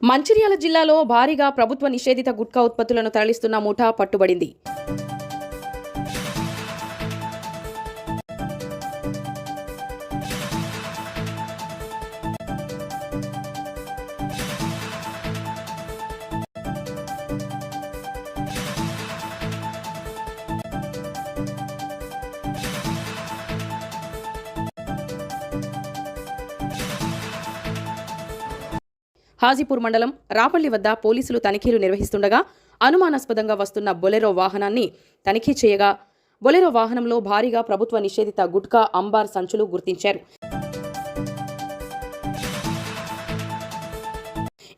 మంచిర్యాల జిల్లాలో భారీగా ప్రభుత్వ నిషేధిత గుట్కా ఉత్పత్తులను తరలిస్తున్న ముఠా పట్టుబడింది. హాజీపూర్ మండలం రాపల్లి వద్ద పోలీసులు తనిఖీలు నిర్వహిస్తుండగా అనుమానాస్పదంగా వస్తున్న బొలెరో వాహనాన్ని తనిఖీ చేయగా బొలెరో వాహనంలో భారీగా ప్రభుత్వ నిషేధిత గుట్కా అంబార్ సంచులు గుర్తించారు.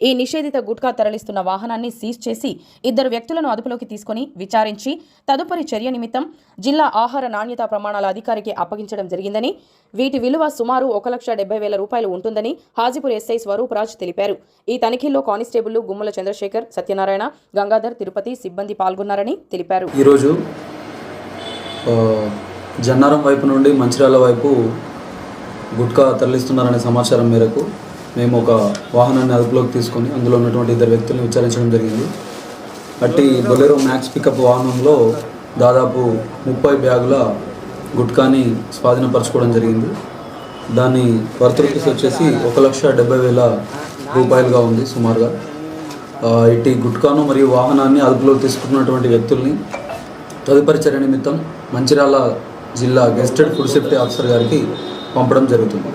ఈ నిషేధిత గుట్కా తరలిస్తున్న వాహనాన్ని సీజ్ చేసి 2 వ్యక్తులను అదుపులోకి తీసుకుని విచారించి తదుపరి చర్య నిమిత్తం జిల్లా ఆహార నాణ్యతా ప్రమాణాల అధికారికి అప్పగించడం జరిగిందని, వీటి విలువ సుమారు 1,70,000 రూపాయలు ఉంటుందని హాజీపూర్ ఎస్ఐ స్వరూప్ రాజ్ తెలిపారు. ఈ తనిఖీల్లో కానిస్టేబుళ్లు గుమ్మల చంద్రశేఖర్, సత్యనారాయణ, గంగాధర్, తిరుపతి సిబ్బంది పాల్గొన్నారని తెలిపారు. ఈరోజు జన్నారం వైపు నుండి మంచిర్యాల వైపు గుట్కా తరలిస్తున్నారనే సమాచారం మేరకు మేము ఒక వాహనాన్ని అదుపులోకి తీసుకొని అందులో ఉన్నటువంటి 2 వ్యక్తులను విచారించడం జరిగింది. అట్టి బొలెరో మ్యాక్స్ పికప్ వాహనంలో దాదాపు 30 బ్యాగుల గుట్కాని స్వాధీనపరచుకోవడం జరిగింది. దాని వర్త్ రూపీస్ వచ్చేసి 1,70,000 రూపాయలుగా ఉంది సుమారుగా. ఇట్టి గుట్కాను మరియు వాహనాన్ని అదుపులోకి తీసుకున్నటువంటి వ్యక్తుల్ని తదుపరి చర్య నిమిత్తం మంచిర్యాల జిల్లా గెస్టెడ్ ఫుడ్ సేఫ్టీ ఆఫీసర్ గారికి పంపడం జరుగుతుంది.